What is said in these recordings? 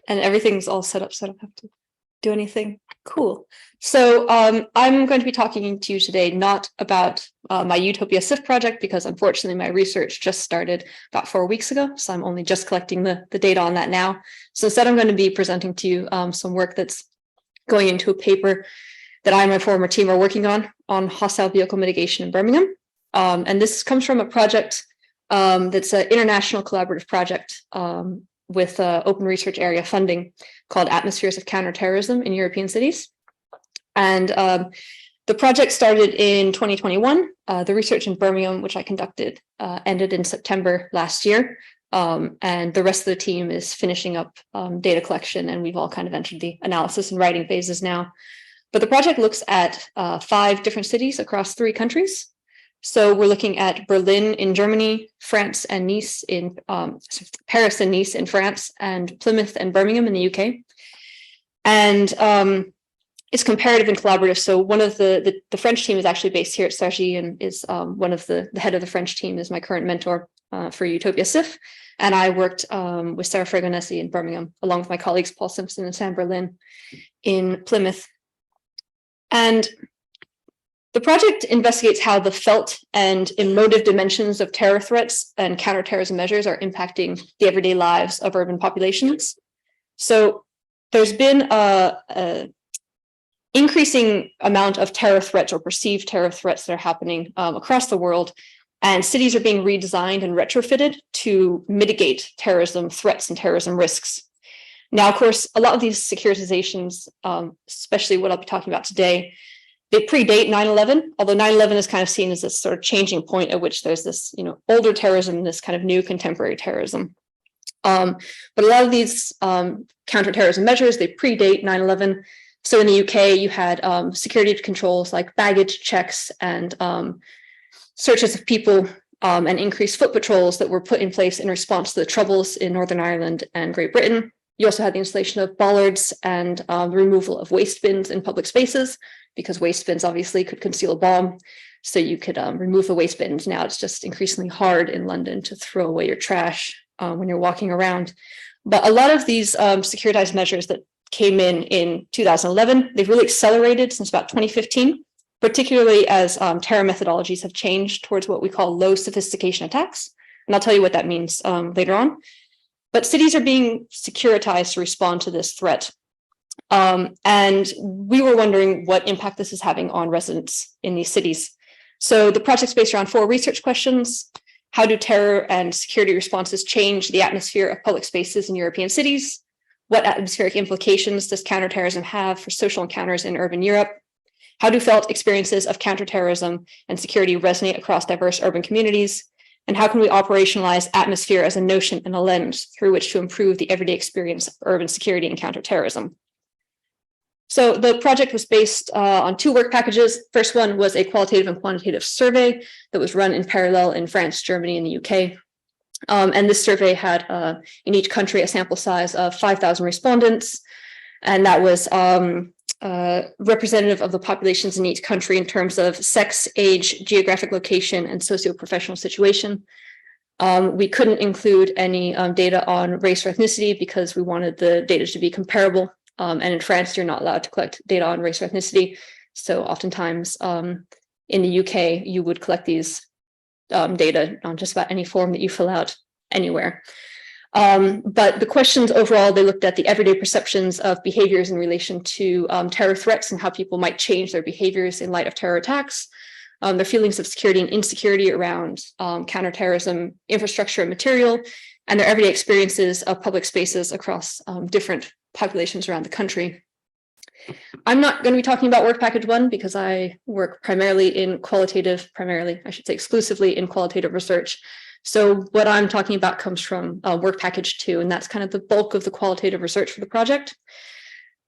And everything's all set up so I don't have to do anything. Cool. So I'm going to be talking to you today not about my Utopia SIF project, because unfortunately my research just started about 4 weeks ago. So I'm only just collecting the data on that now. So instead I'm going to be presenting to you some work that's going into a paper that I and my former team are working on hostile vehicle mitigation in Birmingham. And this comes from a project that's an international collaborative project with open research area funding called Atmospheres of Counterterrorism in European Cities. And the project started in 2021. The research in Birmingham, which I conducted, ended in September last year. And the rest of the team is finishing up data collection, and we've all kind of entered the analysis and writing phases now. But the project looks at 5 different cities across 3 countries. So we're looking at Berlin in Germany, France and Nice in Paris and Nice in France, and Plymouth and Birmingham in the UK. And it's comparative and collaborative. So one of the French team is actually based here at Cergy, and is one of the head of the French team is my current mentor for Utopia SIF. And I worked with Sarah Fregonesi in Birmingham, along with my colleagues Paul Simpson and Sam Berlin in Plymouth. And the project investigates how the felt and emotive dimensions of terror threats and counterterrorism measures are impacting the everyday lives of urban populations. So there's been a increasing amount of terror threats or perceived terror threats that are happening across the world, and cities are being redesigned and retrofitted to mitigate terrorism threats and terrorism risks. Now, of course, a lot of these securitizations, especially what I'll be talking about today, they predate 9/11, although 9/11 is kind of seen as this sort of changing point at which there's this, older terrorism, this kind of new contemporary terrorism. But a lot of these counterterrorism measures, they predate 9/11. So in the UK, you had security controls like baggage checks and searches of people and increased foot patrols that were put in place in response to the troubles in Northern Ireland and Great Britain. You also had the installation of bollards and the removal of waste bins in public spaces, because waste bins obviously could conceal a bomb. So you could remove the waste bins. Now it's just increasingly hard in London to throw away your trash when you're walking around. But a lot of these securitized measures that came in 2011, they've really accelerated since about 2015, particularly as terror methodologies have changed towards what we call low sophistication attacks. And I'll tell you what that means later on. But cities are being securitized to respond to this threat. And we were wondering what impact this is having on residents in these cities. So the project's based around 4 research questions. How do terror and security responses change the atmosphere of public spaces in European cities? What atmospheric implications does counterterrorism have for social encounters in urban Europe? How do felt experiences of counterterrorism and security resonate across diverse urban communities? And how can we operationalize atmosphere as a notion and a lens through which to improve the everyday experience of urban security and counterterrorism? So the project was based on 2 work packages. First one was a qualitative and quantitative survey that was run in parallel in France, Germany, and the UK. And this survey had in each country a sample size of 5,000 respondents. And that was representative of the populations in each country in terms of sex, age, geographic location, and socio-professional situation. We couldn't include any data on race or ethnicity because we wanted the data to be comparable. And in France, you're not allowed to collect data on race or ethnicity. So oftentimes in the UK, you would collect these data on just about any form that you fill out anywhere. But the questions overall, they looked at the everyday perceptions of behaviors in relation to terror threats and how people might change their behaviors in light of terror attacks, their feelings of security and insecurity around counterterrorism infrastructure and material, and their everyday experiences of public spaces across different populations around the country. I'm not going to be talking about work package 1 because I work exclusively in qualitative research. So what I'm talking about comes from work package 2, and that's kind of the bulk of the qualitative research for the project.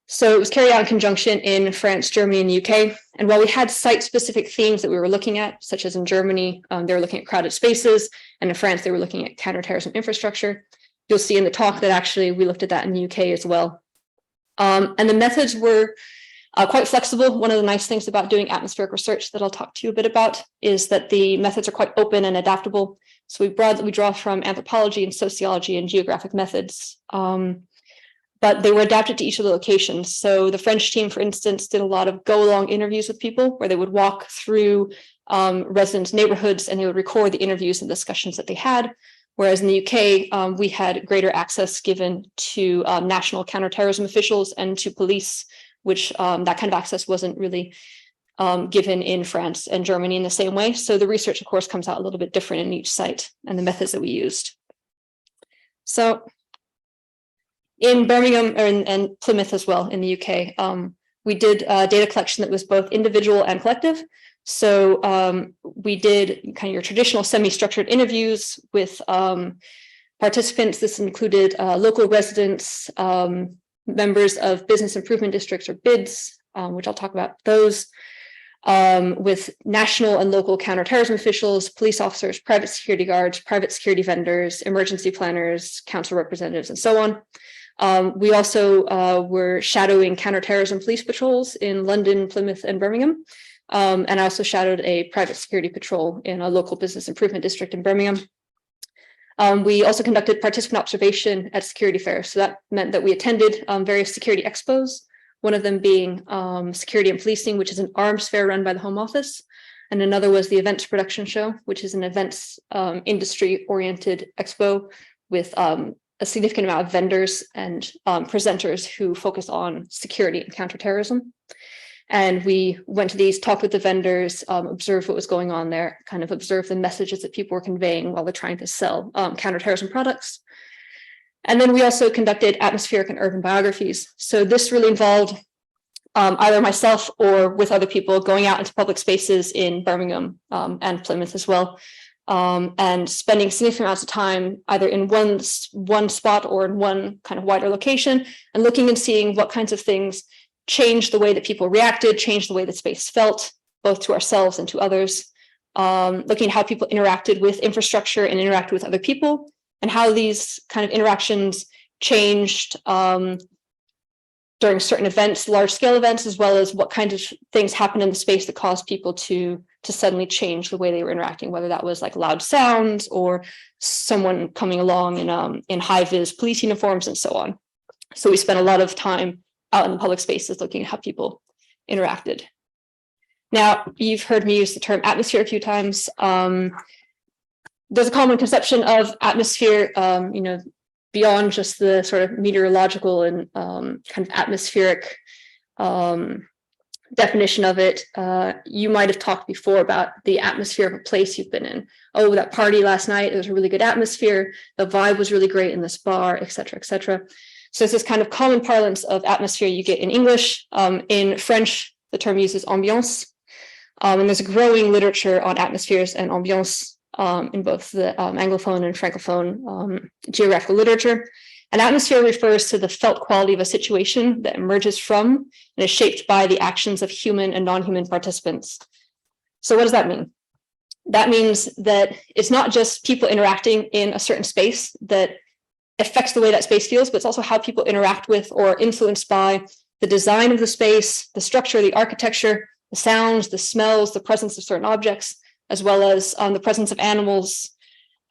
So it was carried out in conjunction in France, Germany, and the UK. And while we had site-specific themes that we were looking at, such as in Germany, they were looking at crowded spaces, and in France, they were looking at counterterrorism infrastructure. You'll see in the talk that actually we looked at that in the UK as well. And the methods were quite flexible. One of the nice things about doing atmospheric research that I'll talk to you a bit about is that the methods are quite open and adaptable. So we draw from anthropology and sociology and geographic methods. but they were adapted to each of the locations. So the French team, for instance, did a lot of go-along interviews with people where they would walk through residents' neighborhoods and they would record the interviews and discussions that they had. Whereas in the UK, we had greater access given to national counterterrorism officials and to police, which that kind of access wasn't really given in France and Germany in the same way. So the research, of course, comes out a little bit different in each site and the methods that we used. So in Birmingham and Plymouth as well in the UK, we did data collection that was both individual and collective. So we did kind of your traditional semi-structured interviews with participants. This included local residents, members of business improvement districts or BIDs, which I'll talk about those, with national and local counterterrorism officials, police officers, private security guards, private security vendors, emergency planners, council representatives, and so on. We also were shadowing counterterrorism police patrols in London, Plymouth, and Birmingham. And I also shadowed a private security patrol in a local business improvement district in Birmingham. We also conducted participant observation at security fairs. So that meant that we attended various security expos, one of them being Security and Policing, which is an arms fair run by the Home Office. And another was the Events Production Show, which is an events industry-oriented expo with a significant amount of vendors and presenters who focus on security and counterterrorism. And we went to these, talked with the vendors, observed what was going on there, kind of observed the messages that people were conveying while they're trying to sell counterterrorism products. And then we also conducted atmospheric and urban biographies. So this really involved either myself or with other people going out into public spaces in Birmingham and Plymouth as well, and spending significant amounts of time either in one spot or in one kind of wider location and looking and seeing what kinds of things changed the way that people reacted, changed the way that space felt, both to ourselves and to others, looking at how people interacted with infrastructure and interacted with other people, and how these kind of interactions changed during certain events, large-scale events, as well as what kinds of things happened in the space that caused people to suddenly change the way they were interacting, whether that was like loud sounds or someone coming along in high-vis police uniforms and so on. So we spent a lot of time out in the public spaces looking at how people interacted. Now, you've heard me use the term atmosphere a few times. There's a common conception of atmosphere, beyond just the sort of meteorological and kind of atmospheric definition of it. You might have talked before about the atmosphere of a place you've been in. Oh, that party last night, it was a really good atmosphere. The vibe was really great in this bar, et cetera, et cetera. So it's this kind of common parlance of atmosphere you get in English. In French, the term uses ambiance. And there's a growing literature on atmospheres and ambiance in both the Anglophone and Francophone geographical literature. An atmosphere refers to the felt quality of a situation that emerges from and is shaped by the actions of human and non-human participants. So what does that mean? That means that it's not just people interacting in a certain space that affects the way that space feels, but it's also how people interact with or influenced by the design of the space, the structure, the architecture, the sounds, the smells, the presence of certain objects, as well as the presence of animals,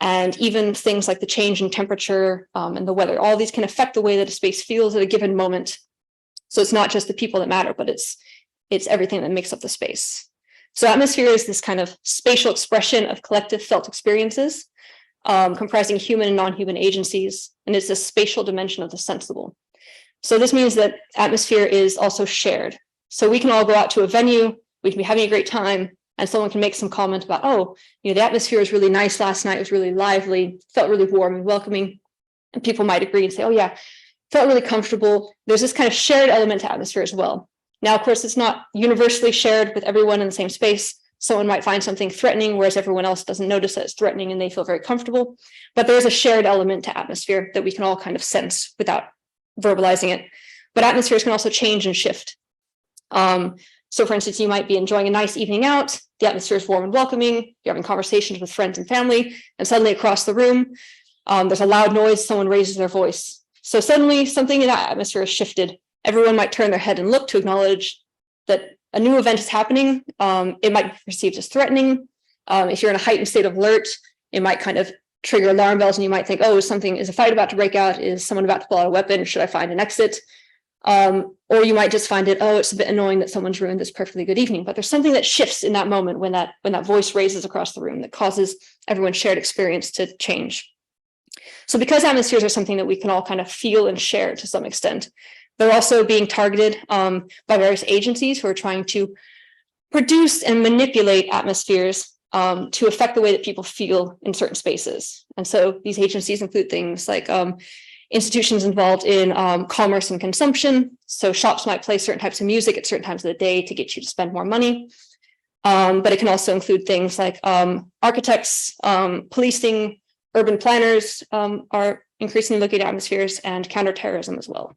and even things like the change in temperature and the weather. All these can affect the way that a space feels at a given moment. So it's not just the people that matter, but it's everything that makes up the space. So atmosphere is this kind of spatial expression of collective felt experiences, comprising human and non-human agencies, and it's a spatial dimension of the sensible. So this means that atmosphere is also shared. So we can all go out to a venue, we can be having a great time, and someone can make some comment about, oh, the atmosphere was really nice last night, it was really lively, felt really warm and welcoming. And people might agree and say, oh yeah, felt really comfortable. There's this kind of shared element to atmosphere as well. Now, of course, it's not universally shared with everyone in the same space. Someone might find something threatening, whereas everyone else doesn't notice that it's threatening and they feel very comfortable. But there's a shared element to atmosphere that we can all kind of sense without verbalizing it. But atmospheres can also change and shift. So for instance, you might be enjoying a nice evening out, the atmosphere is warm and welcoming, you're having conversations with friends and family, and suddenly across the room, there's a loud noise, someone raises their voice. So suddenly something in that atmosphere is shifted. Everyone might turn their head and look to acknowledge that a new event is happening. It might be perceived as threatening. If you're in a heightened state of alert, it might kind of trigger alarm bells, and you might think, oh, is a fight about to break out? Is someone about to pull out a weapon? Should I find an exit? Or you might just find it, oh, it's a bit annoying that someone's ruined this perfectly good evening. But there's something that shifts in that moment when that voice raises across the room that causes everyone's shared experience to change. So because atmospheres are something that we can all kind of feel and share to some extent, they're also being targeted by various agencies who are trying to produce and manipulate atmospheres to affect the way that people feel in certain spaces. And so these agencies include things like institutions involved in commerce and consumption. So shops might play certain types of music at certain times of the day to get you to spend more money. But it can also include things like architects, policing, urban planners are increasingly looking at atmospheres, and counterterrorism as well.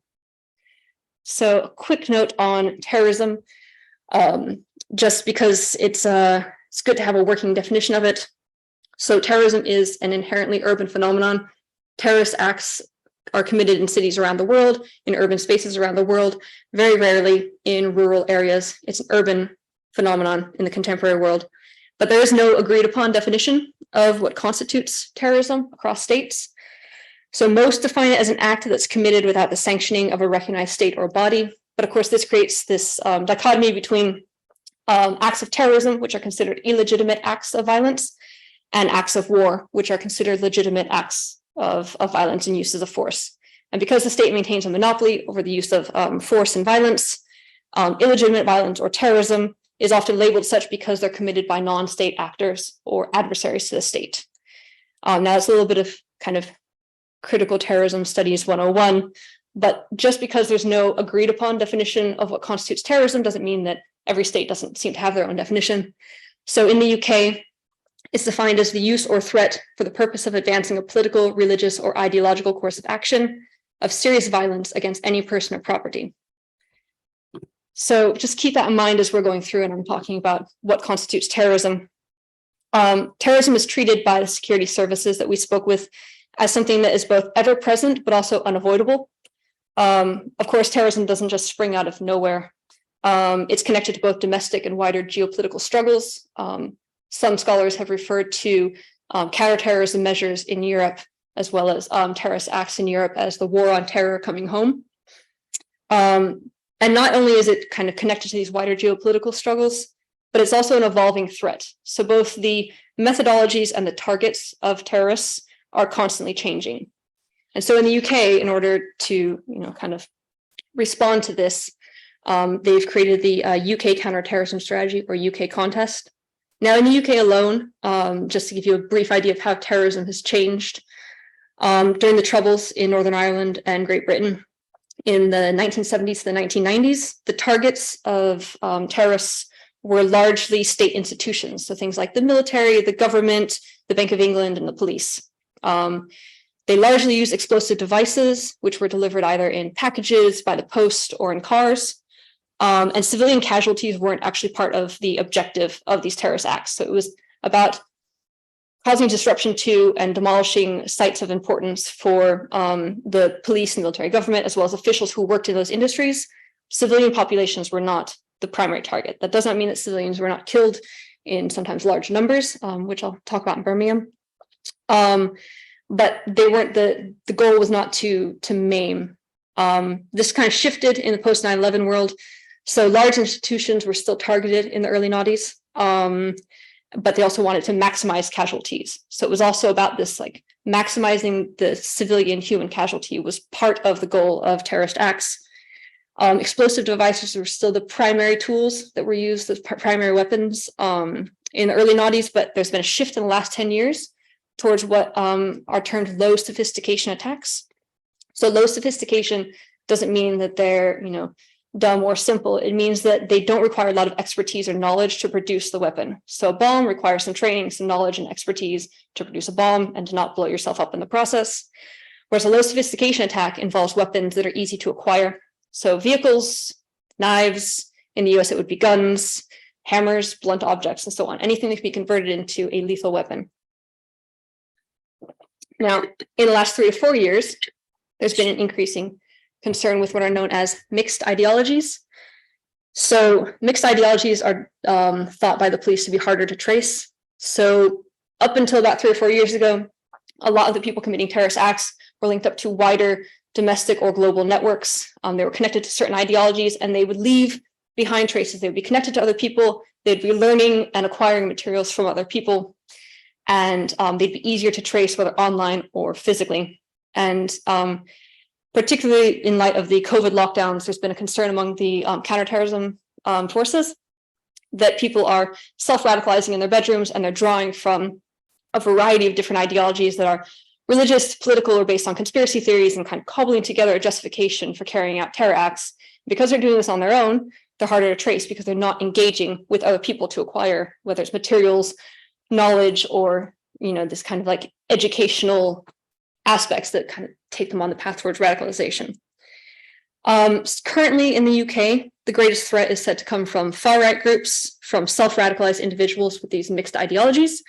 So a quick note on terrorism, just because it's good to have a working definition of it. So terrorism is an inherently urban phenomenon. Terrorist acts are committed in cities around the world, in urban spaces around the world, very rarely in rural areas. It's an urban phenomenon in the contemporary world. But there is no agreed upon definition of what constitutes terrorism across states. So most define it as an act that's committed without the sanctioning of a recognized state or body. But of course, this creates this dichotomy between acts of terrorism, which are considered illegitimate acts of violence, and acts of war, which are considered legitimate acts of violence and uses of force. And because the state maintains a monopoly over the use of force and violence, illegitimate violence or terrorism is often labeled such because they're committed by non-state actors or adversaries to the state. Now, it's a little bit of kind of critical terrorism studies 101, but just because there's no agreed upon definition of what constitutes terrorism doesn't mean that every state doesn't seem to have their own definition. So in the UK, it's defined as the use or threat for the purpose of advancing a political, religious, or ideological course of action of serious violence against any person or property. So just keep that in mind as we're going through and I'm talking about what constitutes terrorism. Terrorism is treated by the security services that we spoke with as something that is both ever present, but also unavoidable. Of course, terrorism doesn't just spring out of nowhere. It's connected to both domestic and wider geopolitical struggles. Some scholars have referred to counterterrorism measures in Europe, as well as terrorist acts in Europe as the war on terror coming home. And not only is it kind of connected to these wider geopolitical struggles, but it's also an evolving threat. So both the methodologies and the targets of terrorists are constantly changing. And so in the UK, in order to kind of respond to this, they've created the UK counterterrorism strategy, or UK contest. Now in the UK alone, just to give you a brief idea of how terrorism has changed, during the Troubles in Northern Ireland and Great Britain in the 1970s to the 1990s, the targets of terrorists were largely state institutions. So things like the military, the government, the Bank of England, and the police. They largely used explosive devices, which were delivered either in packages, by the post, or in cars. And civilian casualties weren't actually part of the objective of these terrorist acts. So it was about causing disruption to and demolishing sites of importance for the police and military government, as well as officials who worked in those industries. Civilian populations were not the primary target. That does not mean that civilians were not killed in sometimes large numbers, which I'll talk about in Birmingham. But they weren't the goal was not to maim. This kind of shifted in the post 9/11 world. So large institutions were still targeted in the early noughties, but they also wanted to maximize casualties. So it was also about this, like maximizing the civilian human casualty was part of the goal of terrorist acts. Explosive devices were still the primary tools that were used as primary weapons in the early noughties, but there's been a shift in the last 10 years towards what are termed low sophistication attacks. So low sophistication doesn't mean that they're, dumb or simple. It means that they don't require a lot of expertise or knowledge to produce the weapon. So a bomb requires some training, some knowledge and expertise to produce a bomb and to not blow yourself up in the process. Whereas a low sophistication attack involves weapons that are easy to acquire. So vehicles, knives, in the US it would be guns, hammers, blunt objects, and so on. Anything that can be converted into a lethal weapon. Now, in the last 3 or 4 years, there's been an increasing concern with what are known as mixed ideologies. So mixed ideologies are thought by the police to be harder to trace. So up until about 3 or 4 years ago, A lot of the people committing terrorist acts were linked up to wider domestic or global networks. They were connected to certain ideologies, and they would leave behind traces. They would be connected to other people. They'd be learning and acquiring materials from other people, and they'd be easier to trace, whether online or physically. And particularly in light of the COVID lockdowns, there's been a concern among the counterterrorism forces that people are self-radicalizing in their bedrooms, and they're drawing from a variety of different ideologies that are religious, political, or based on conspiracy theories, and kind of cobbling together a justification for carrying out terror acts. Because they're doing this on their own, they're harder to trace because they're not engaging with other people to acquire, whether it's materials, knowledge, or this kind of like educational aspects that kind of take them on the path towards radicalization. Currently in the UK, the greatest threat is said to come from far-right groups, from self-radicalized individuals with these mixed ideologies,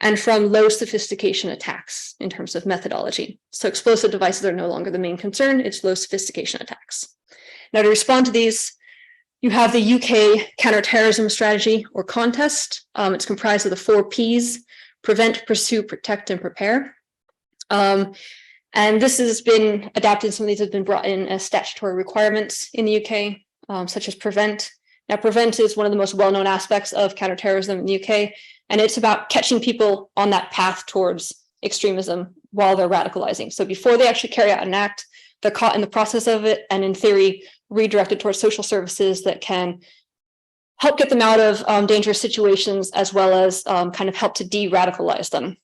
and from low sophistication attacks in terms of methodology. So explosive devices are no longer the main concern, it's low sophistication attacks. Now, to respond to these, you have the UK counterterrorism strategy or contest. It's comprised of the 4 Ps: prevent, pursue, protect, and prepare. And this has been adapted. Some of these have been brought in as statutory requirements in the UK, such as prevent. Now, prevent is one of the most well-known aspects of counterterrorism in the UK, and it's about catching people on that path towards extremism while they're radicalizing. So before they actually carry out an act, they're caught in the process of it, and in theory, redirected towards social services that can help get them out of dangerous situations, as well as kind of help to de-radicalize them.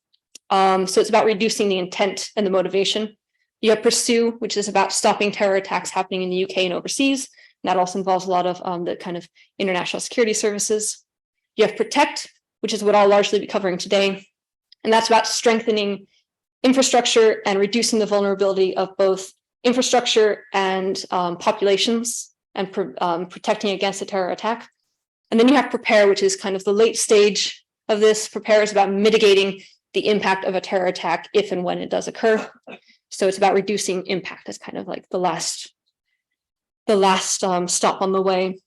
So it's about reducing the intent and the motivation. You have pursue, which is about stopping terror attacks happening in the UK and overseas. And that also involves a lot of the kind of international security services. You have protect, which is what I'll largely be covering today. And that's about strengthening infrastructure and reducing the vulnerability of both infrastructure and populations, and protecting against a terror attack. And then you have prepare, which is kind of the late stage of this. Prepare is about mitigating the impact of a terror attack if and when it does occur. So it's about reducing impact as kind of like the last stop on the way.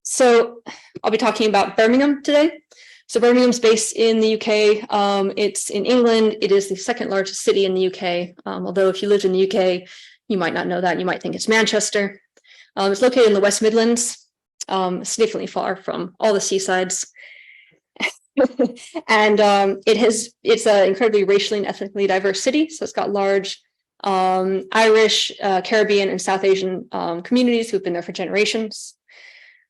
So I'll be talking about Birmingham today. So Birmingham's based in the UK. It's in England. It is the 2nd largest city in the UK. Although if you lived in the UK, you might not know that. You might think it's Manchester. It's located in the West Midlands, significantly far from all the seasides. And it's an incredibly racially and ethnically diverse city. So it's got large Irish, Caribbean, and South Asian communities who've been there for generations.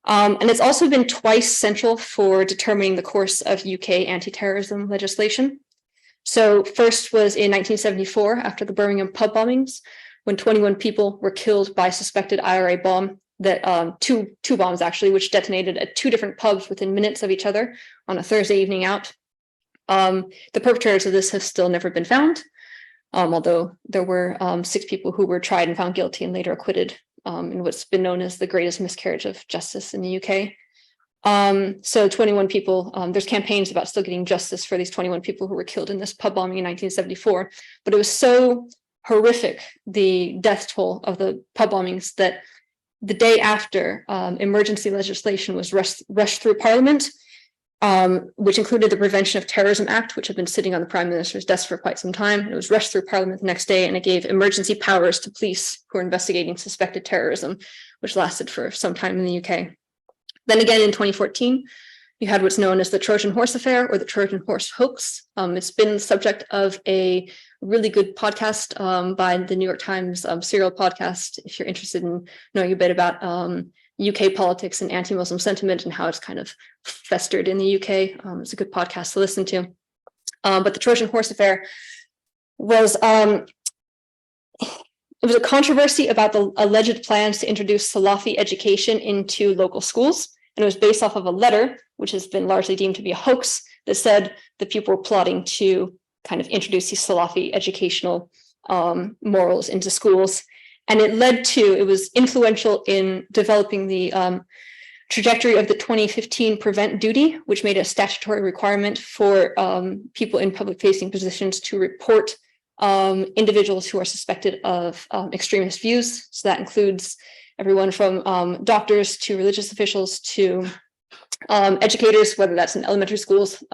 And it's also been twice central for determining the course of UK anti-terrorism legislation. So first was in 1974, after the Birmingham pub bombings, when 21 people were killed by a suspected IRA bomb, that two bombs actually, which detonated at 2 different pubs within minutes of each other on a Thursday evening out. The perpetrators of this have still never been found, although there were 6 people who were tried and found guilty and later acquitted in what's been known as the greatest miscarriage of justice in the UK. So 21 people, there's campaigns about still getting justice for these 21 people who were killed in this pub bombing in 1974, but it was so horrific, the death toll of the pub bombings, that the day after, emergency legislation was rushed through Parliament, which included the Prevention of Terrorism Act, which had been sitting on the Prime Minister's desk for quite some time. It was rushed through Parliament the next day, and it gave emergency powers to police who were investigating suspected terrorism, which lasted for some time in the UK. Then again, in 2014, you had what's known as the Trojan Horse Affair, or the Trojan Horse hoax. It's been the subject of a really good podcast by the New York Times serial podcast, if you're interested in knowing a bit about UK politics and anti-Muslim sentiment and how it's kind of festered in the UK. It's a good podcast to listen to. But the Trojan Horse Affair was it was a controversy about the alleged plans to introduce Salafi education into local schools. And it was based off of a letter, which has been largely deemed to be a hoax, that said that people were plotting to kind of introduce these Salafi educational morals into schools. And it was influential in developing the trajectory of the 2015 Prevent Duty, which made a statutory requirement for people in public facing positions to report individuals who are suspected of extremist views. So that includes everyone from doctors to religious officials to educators, whether that's in elementary schools,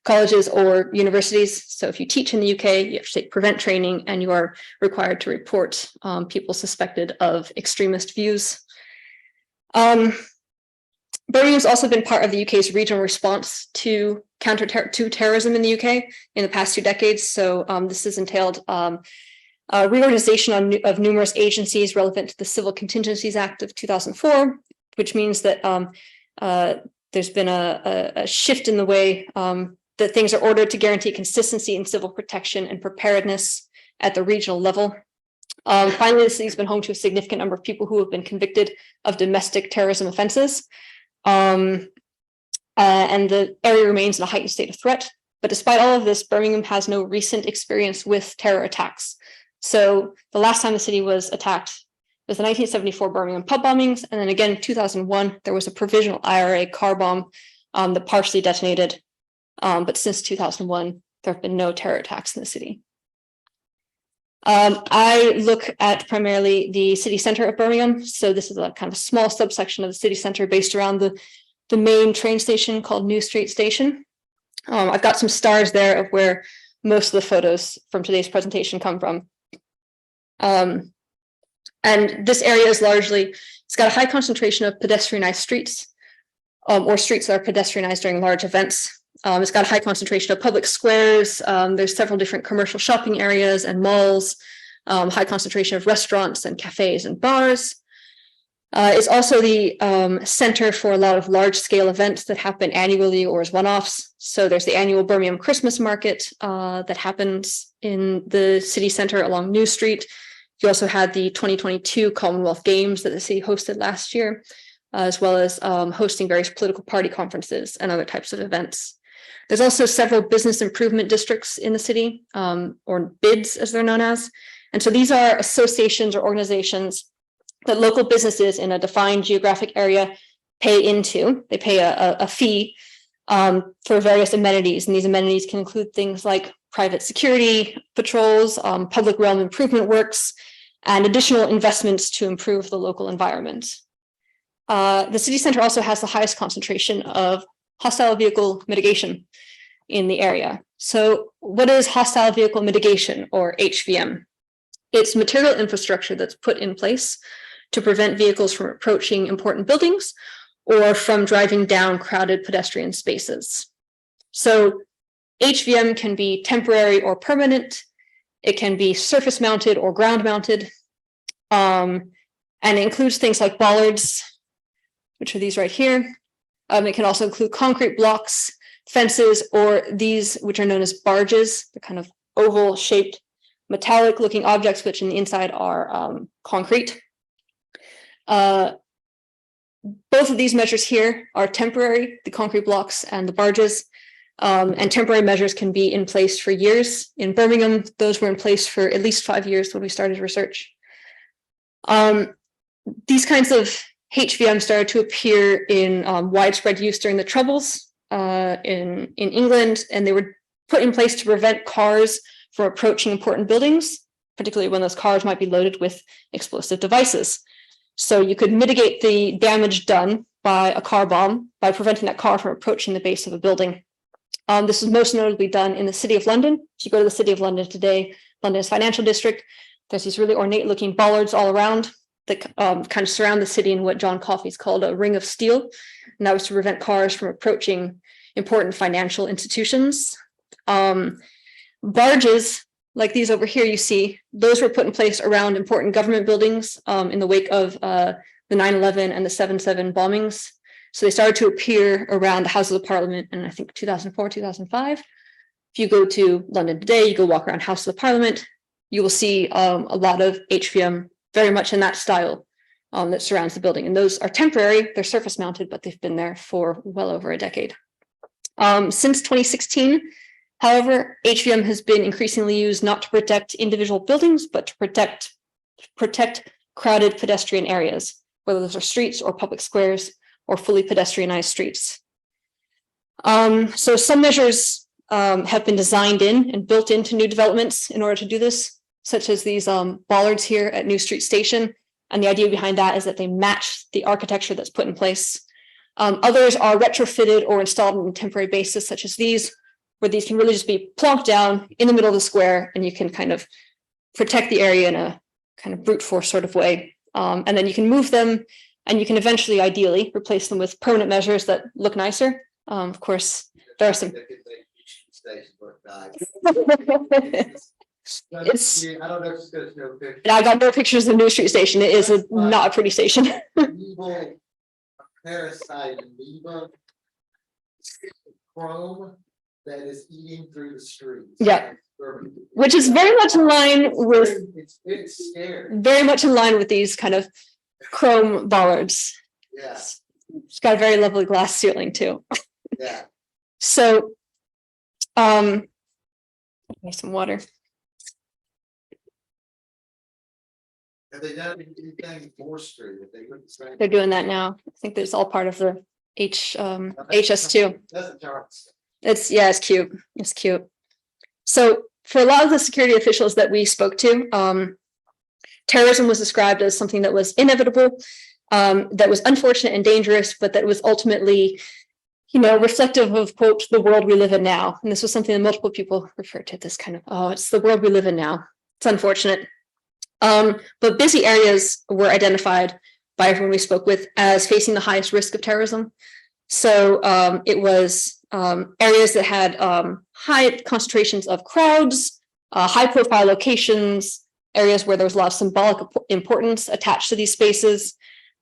colleges or universities. So if you teach in the UK, you have to take prevent training, and you are required to report people suspected of extremist views. Birmingham's also been part of the UK's regional response to terrorism in the UK in the past 2 decades. So this has entailed reorganization of numerous agencies relevant to the Civil Contingencies Act of 2004, which means that there's been a shift in the way that things are ordered to guarantee consistency in civil protection and preparedness at the regional level. Finally, the city's been home to a significant number of people who have been convicted of domestic terrorism offenses. And the area remains in a heightened state of threat. But despite all of this, Birmingham has no recent experience with terror attacks. So the last time the city was attacked was the 1974 Birmingham pub bombings. And then again, in 2001, there was a provisional IRA car bomb that partially detonated. But since 2001, there have been no terror attacks in the city. I look at primarily the city center of Birmingham. So this is a kind of a small subsection of the city center based around the main train station called New Street Station. I've got some stars there of where most of the photos from today's presentation come from. And this area is largely, it's got a high concentration of pedestrianized streets, or streets that are pedestrianized during large events. It's got a high concentration of public squares. There's several different commercial shopping areas and malls, high concentration of restaurants and cafes and bars. It's also the center for a lot of large-scale events that happen annually or as one-offs. So there's the annual Birmingham Christmas Market that happens in the city center along New Street. You also had the 2022 Commonwealth Games that the city hosted last year, as well as hosting various political party conferences and other types of events. There's also several business improvement districts in the city, or BIDs as they're known as. And so these are associations or organizations that local businesses in a defined geographic area pay into. They pay a fee for various amenities. And these amenities can include things like private security patrols, public realm improvement works, and additional investments to improve the local environment. The city center also has the highest concentration of hostile vehicle mitigation in the area. So what is hostile vehicle mitigation, or HVM? It's material infrastructure that's put in place to prevent vehicles from approaching important buildings or from driving down crowded pedestrian spaces. So HVM can be temporary or permanent. It can be surface mounted or ground mounted. And it includes things like bollards, which are these right here. It can also include concrete blocks, fences, or these, which are known as barges. They're kind of oval shaped, metallic looking objects, which in the inside are concrete. Both of these measures here are temporary, the concrete blocks and the barges, and temporary measures can be in place for years. In Birmingham, those were in place for at least 5 years when we started research. These kinds of HVM started to appear in widespread use during the Troubles in England, and they were put in place to prevent cars from approaching important buildings, particularly when those cars might be loaded with explosive devices. So you could mitigate the damage done by a car bomb by preventing that car from approaching the base of a building. This is most notably done in the City of London. If you go to the City of London today, London's financial district, there's these really ornate looking bollards all around that kind of surround the city in what John Coffey's called a ring of steel. And that was to prevent cars from approaching important financial institutions. Barges, like these over here you see, those were put in place around important government buildings in the wake of the 9/11 and the 7/7 bombings. So they started to appear around the Houses of Parliament in, I think, 2004, 2005. If you go to London today, you go walk around House of Parliament, you will see a lot of HVM very much in that style that surrounds the building. And those are temporary, they're surface mounted, but they've been there for well over a decade. Since 2016, however, HVM has been increasingly used not to protect individual buildings, but to protect crowded pedestrian areas, whether those are streets or public squares or fully pedestrianized streets. So some measures have been designed in and built into new developments in order to do this, such as these bollards here at New Street Station. And the idea behind that is that they match the architecture that's put in place. Others are retrofitted or installed on a temporary basis, such as these, where these can really just be plonked down in the middle of the square, and you can kind of protect the area in a kind of brute force sort of way. And then you can move them, and you can eventually, ideally, replace them with permanent measures that look nicer. Of course, there are some. It's, I don't know if it's going to show pictures. I got no pictures of the New Street Station. It is not a pretty station. Parasite amoeba chrome that is eating through the streets. Yeah, which is very much in line with it's scary. Very much in line with these kind of chrome bollards. Yeah, it's got a very lovely glass ceiling too. Yeah. So, some water. Have they done anything more street? If they wouldn't say They're doing that now. I think that's all part of the HS2. It's cute. It's cute. So for a lot of the security officials that we spoke to, terrorism was described as something that was inevitable, that was unfortunate and dangerous, but that was ultimately, reflective of, quote, the world we live in now. And this was something that multiple people referred to this kind of, oh, it's the world we live in now. It's unfortunate. But busy areas were identified by everyone we spoke with as facing the highest risk of terrorism. So it was areas that had high concentrations of crowds, high profile locations, areas where there was a lot of symbolic importance attached to these spaces.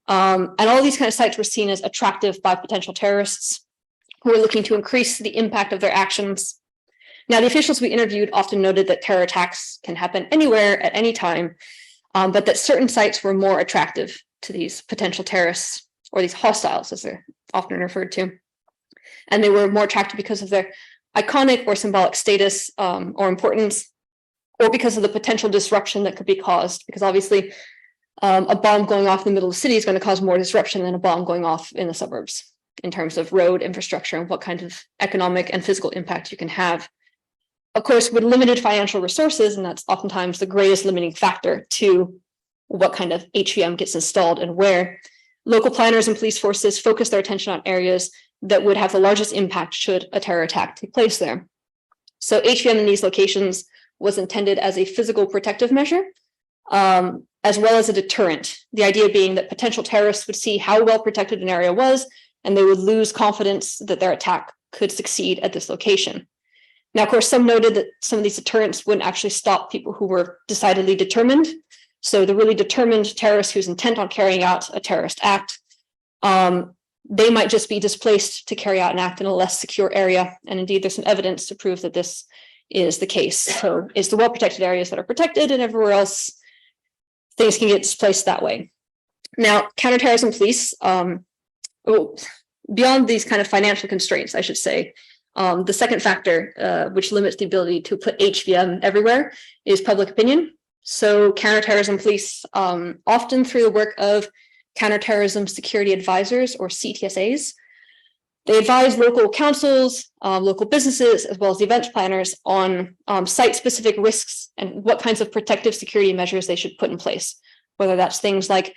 And all these kind of sites were seen as attractive by potential terrorists who were looking to increase the impact of their actions. Now, the officials we interviewed often noted that terror attacks can happen anywhere at any time, but that certain sites were more attractive to these potential terrorists, or these hostiles, as they're often referred to. And they were more attractive because of their iconic or symbolic status or importance, or because of the potential disruption that could be caused, because obviously a bomb going off in the middle of the city is going to cause more disruption than a bomb going off in the suburbs in terms of road infrastructure and what kind of economic and physical impact you can have. Of course, with limited financial resources, and that's oftentimes the greatest limiting factor to what kind of HVM gets installed and where, local planners and police forces focus their attention on areas that would have the largest impact should a terror attack take place there. So HVM in these locations was intended as a physical protective measure, as well as a deterrent. The idea being that potential terrorists would see how well protected an area was, and they would lose confidence that their attack could succeed at this location. Now, of course, some noted that some of these deterrents wouldn't actually stop people who were decidedly determined. So the really determined terrorist who's intent on carrying out a terrorist act, they might just be displaced to carry out an act in a less secure area. And indeed, there's some evidence to prove that this is the case. So it's the well-protected areas that are protected, and everywhere else, things can get displaced that way. Now, counterterrorism police, beyond these kind of financial constraints, I should say, the second factor, which limits the ability to put HVM everywhere, is public opinion. So counterterrorism police, often through the work of counterterrorism security advisors, or CTSAs, they advise local councils, local businesses, as well as the event planners on site-specific risks and what kinds of protective security measures they should put in place, whether that's things like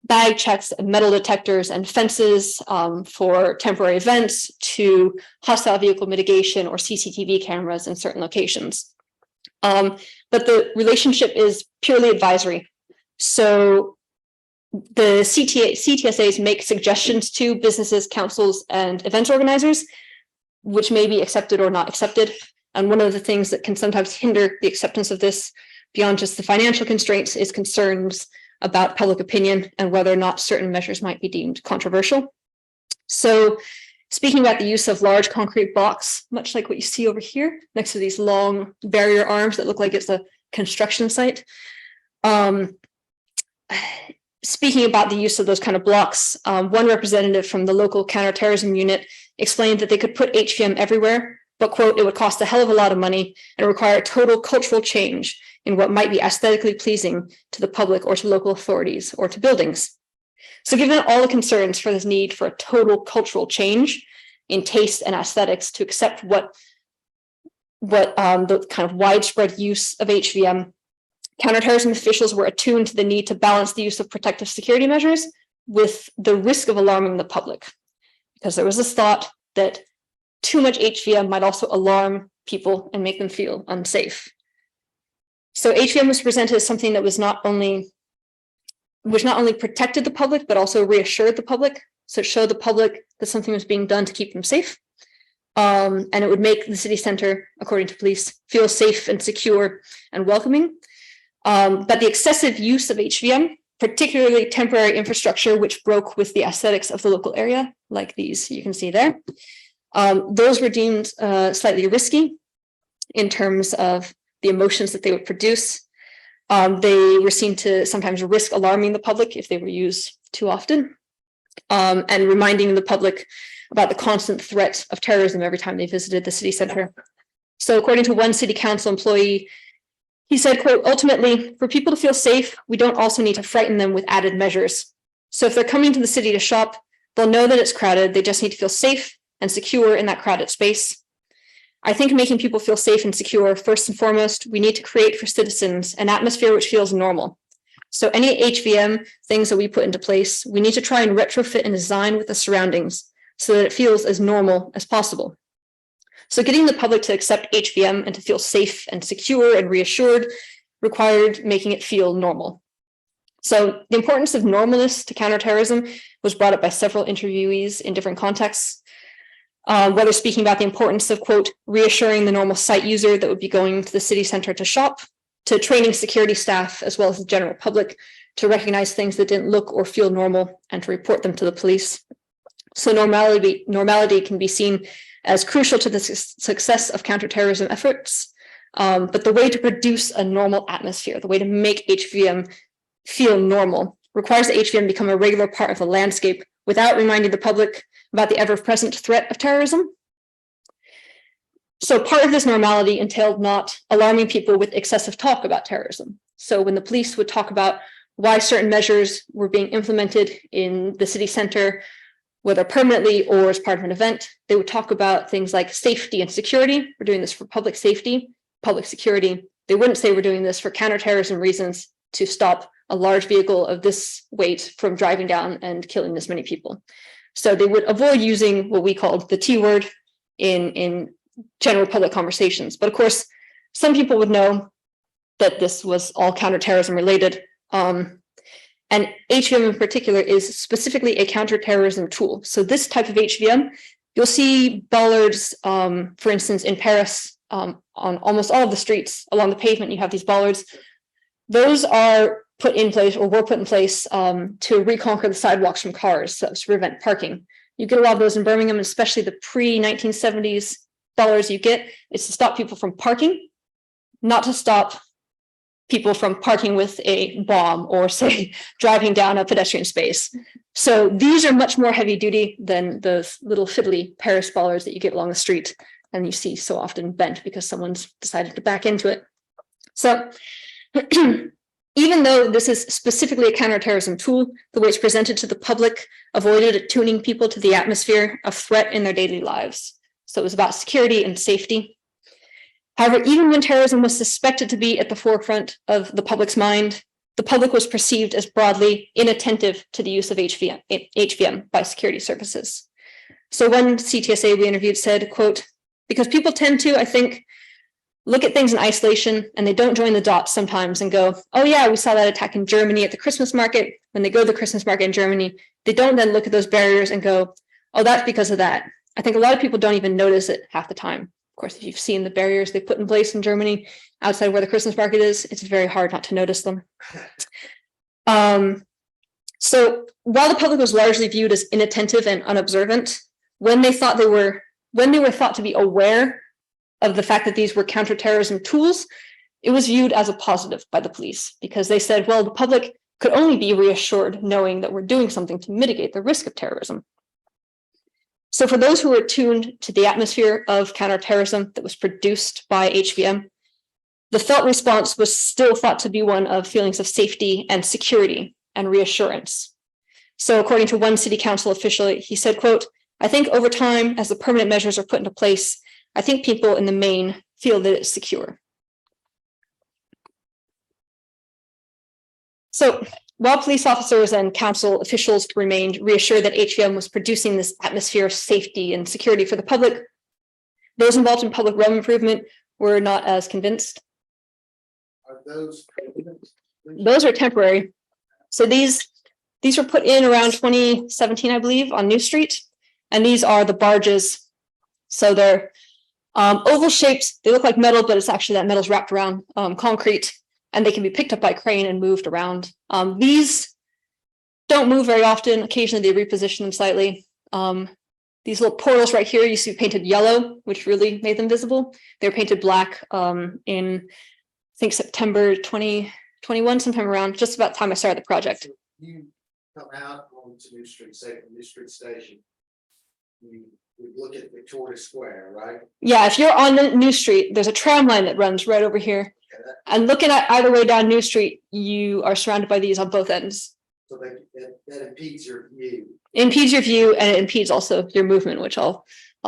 bag checks, metal detectors, and fences for temporary events, to hostile vehicle mitigation or CCTV cameras in certain locations. But the relationship is purely advisory. So the CTSAs make suggestions to businesses, councils, and events organizers, which may be accepted or not accepted. And one of the things that can sometimes hinder the acceptance of this, beyond just the financial constraints, is concerns about public opinion and whether or not certain measures might be deemed controversial. So speaking about the use of large concrete blocks, much like what you see over here, next to these long barrier arms that look like it's a construction site. Speaking about the use of those kind of blocks, one representative from the local counterterrorism unit explained that they could put HVM everywhere, but, quote, it would cost a hell of a lot of money and require a total cultural change in what might be aesthetically pleasing to the public or to local authorities or to buildings. So given all the concerns for this need for a total cultural change in taste and aesthetics to accept what the kind of widespread use of HVM, counterterrorism officials were attuned to the need to balance the use of protective security measures with the risk of alarming the public, because there was this thought that too much HVM might also alarm people and make them feel unsafe. So HVM was presented as something that was not only protected the public, but also reassured the public. So it showed the public that something was being done to keep them safe. And it would make the city center, according to police, feel safe and secure and welcoming. But the excessive use of HVM, particularly temporary infrastructure, which broke with the aesthetics of the local area, like these you can see there, those were deemed slightly risky in terms of the emotions that they would produce. They were seen to sometimes risk alarming the public if they were used too often, and reminding the public about the constant threat of terrorism every time they visited the city center. So according to one city council employee, he said, quote, ultimately, for people to feel safe, we don't also need to frighten them with added measures. So if they're coming to the city to shop, they'll know that it's crowded. They just need to feel safe and secure in that crowded space. I think making people feel safe and secure, first and foremost, we need to create for citizens an atmosphere which feels normal. So any HVM things that we put into place, we need to try and retrofit and design with the surroundings so that it feels as normal as possible. So getting the public to accept HVM and to feel safe and secure and reassured required making it feel normal. So the importance of normalness to counterterrorism was brought up by several interviewees in different contexts, whether speaking about the importance of, quote, reassuring the normal site user that would be going to the city center to shop, to training security staff as well as the general public to recognize things that didn't look or feel normal and to report them to the police. So normality can be seen as crucial to the success of counterterrorism efforts, but the way to produce a normal atmosphere, the way to make HVM feel normal, requires that HVM become a regular part of the landscape without reminding the public about the ever-present threat of terrorism. So part of this normality entailed not alarming people with excessive talk about terrorism. So when the police would talk about why certain measures were being implemented in the city center, whether permanently or as part of an event, they would talk about things like safety and security. We're doing this for public safety, public security. They wouldn't say we're doing this for counterterrorism reasons to stop a large vehicle of this weight from driving down and killing this many people. So they would avoid using what we called the T word in general public conversations. But of course, some people would know that this was all counterterrorism related. And HVM in particular is specifically a counterterrorism tool. So this type of HVM, you'll see bollards, for instance, in Paris, on almost all of the streets along the pavement, you have these bollards. Those are put in place or were put in place to reconquer the sidewalks from cars, so to prevent parking. You get a lot of those in Birmingham, especially the pre-1970s bollards you get. It's to stop people from parking, not to stop people from parking with a bomb or, say, driving down a pedestrian space. So these are much more heavy duty than those little fiddly Paris bollards that you get along the street and you see so often bent because someone's decided to back into it. So even though this is specifically a counterterrorism tool, the way it's presented to the public avoided attuning people to the atmosphere of threat in their daily lives. So it was about security and safety. However, even when terrorism was suspected to be at the forefront of the public's mind, the public was perceived as broadly inattentive to the use of HVM by security services. So one CTSA we interviewed said, quote, because people tend to, I think, look at things in isolation and they don't join the dots sometimes and go, oh yeah, we saw that attack in Germany at the Christmas market. When they go to the Christmas market in Germany, they don't then look at those barriers and go, oh, that's because of that. I think a lot of people don't even notice it half the time. Of course, if you've seen the barriers they put in place in Germany outside where the Christmas market is, it's very hard not to notice them. So while the public was largely viewed as inattentive and unobservant, when they were thought to be aware of the fact that these were counterterrorism tools, it was viewed as a positive by the police because they said, well, the public could only be reassured knowing that we're doing something to mitigate the risk of terrorism. So for those who were attuned to the atmosphere of counterterrorism that was produced by HVM, the felt response was still thought to be one of feelings of safety and security and reassurance. So according to one city council official, he said, quote, I think over time, as the permanent measures are put into place, I think people in the main feel that it's secure. So while police officers and council officials remained reassured that HVM was producing this atmosphere of safety and security for the public, Those involved in public realm improvement were not as convinced. Are those? Those are temporary. So these were put in around 2017, I believe, on New Street. And these are the barges. So they're oval shaped. They look like metal, but it's actually that metal's wrapped around concrete, and they can be picked up by crane and moved around. These don't move very often. Occasionally they reposition them slightly. These little portals right here, you see painted yellow, which really made them visible. They were painted black in, I think, September 2021, sometime around just about the time I started the project. So you come out onto New Street, say from New Street Station, you would look at Victoria Square, right? Yeah, if you're on the New Street, there's a tram line that runs right over here. Okay, And looking at either way down New Street, you are surrounded by these on both ends. so that impedes your view. Impedes your view, and it impedes also your movement, which I'll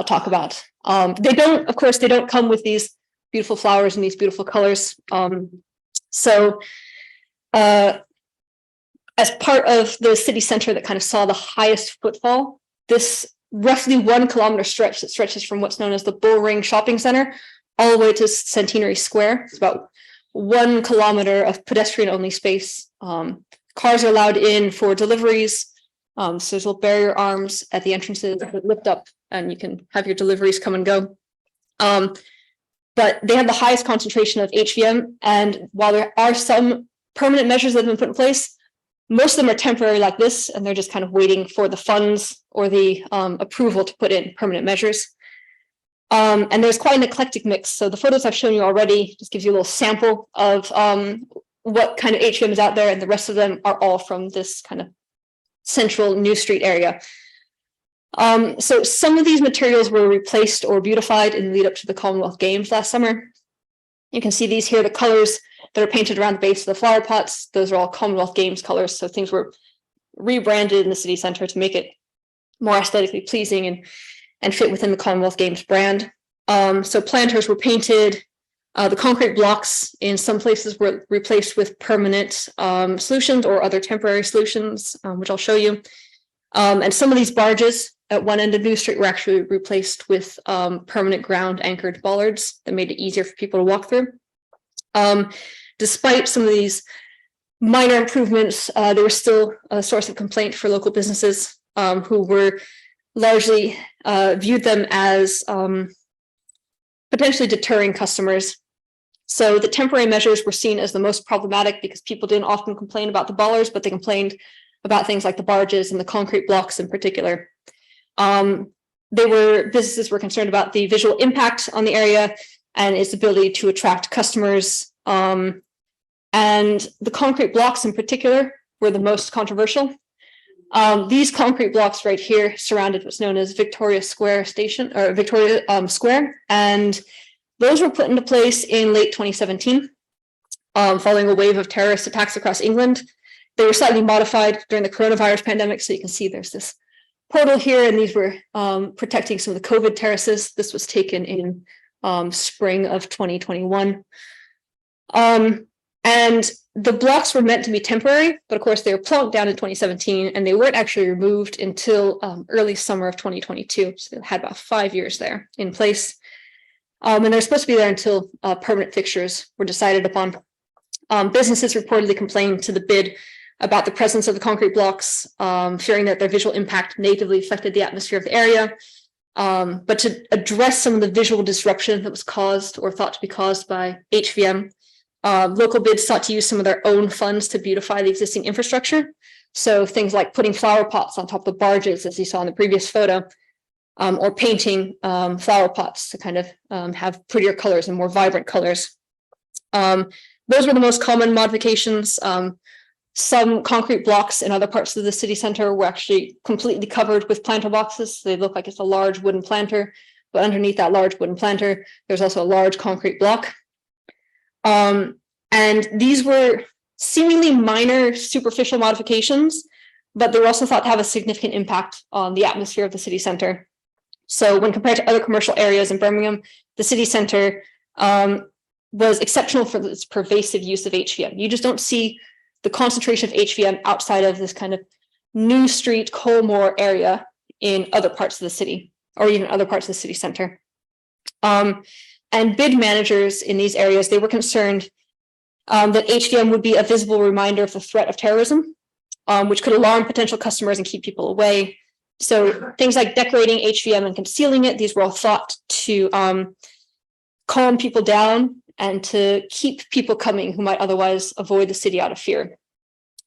talk about. They don't, of course, they don't come with these beautiful flowers and these beautiful colors. So as part of the city center that kind of saw the highest footfall, this roughly 1 kilometer stretch that stretches from what's known as the Bull Ring Shopping Center all the way to Centenary Square. It's about 1 kilometer of pedestrian only space. Cars are allowed in for deliveries. So there's little barrier arms at the entrances that lift up and you can have your deliveries come and go. But they have the highest concentration of HVM. And while there are some permanent measures that have been put in place, most of them are temporary like this, and they're just kind of waiting for the funds or the approval to put in permanent measures. And there's quite an eclectic mix. So the photos I've shown you already just gives you a little sample of what kind of HVM is out there, and the rest of them are all from this kind of central New Street area. So some of these materials were replaced or beautified in the lead up to the Commonwealth Games last summer. You can see these here, the colors that are painted around the base of the flower pots. Those are all Commonwealth Games colors. So things were rebranded in the city center to make it more aesthetically pleasing and fit within the Commonwealth Games brand. So planters were painted. The concrete blocks in some places were replaced with permanent solutions or other temporary solutions, which I'll show you. And some of these barges at one end of New Street were actually replaced with permanent ground anchored bollards that made it easier for people to walk through. Despite some of these minor improvements, they were still a source of complaint for local businesses who were largely viewed them as potentially deterring customers. So the temporary measures were seen as the most problematic because people didn't often complain about the bollards, but they complained about things like the barges and the concrete blocks in particular. Businesses were concerned about the visual impact on the area and its ability to attract customers. And the concrete blocks in particular were the most controversial. These concrete blocks right here surrounded what's known as Victoria Square Station or Victoria Square, and those were put into place in late 2017, following a wave of terrorist attacks across England. They were slightly modified during the coronavirus pandemic, so you can see there's this portal here, and these were protecting some of the COVID terraces. This was taken in spring of 2021. And the blocks were meant to be temporary, but of course they were plonked down in 2017, and they weren't actually removed until early summer of 2022. So they had about 5 years there in place. And they're supposed to be there until permanent fixtures were decided upon. Businesses reportedly complained to the bid about the presence of the concrete blocks, fearing that their visual impact negatively affected the atmosphere of the area. But to address some of the visual disruption that was caused or thought to be caused by HVM, local bids sought to use some of their own funds to beautify the existing infrastructure. So things like putting flower pots on top of the barges, as you saw in the previous photo, or painting flower pots to kind of have prettier colors and more vibrant colors. Those were the most common modifications. Some concrete blocks in other parts of the city center were actually completely covered with planter boxes. They look like it's a large wooden planter, but underneath that large wooden planter, there's also a large concrete block. And these were seemingly minor superficial modifications, but they were also thought to have a significant impact on the atmosphere of the city center. So when compared to other commercial areas in Birmingham, the city center was exceptional for its pervasive use of HVM. You just don't see the concentration of HVM outside of this kind of New Street, Colmore area in other parts of the city, or even other parts of the city center. And bid managers in these areas, they were concerned that HVM would be a visible reminder of the threat of terrorism, which could alarm potential customers and keep people away. So things like decorating HVM and concealing it, these were all thought to calm people down and to keep people coming who might otherwise avoid the city out of fear.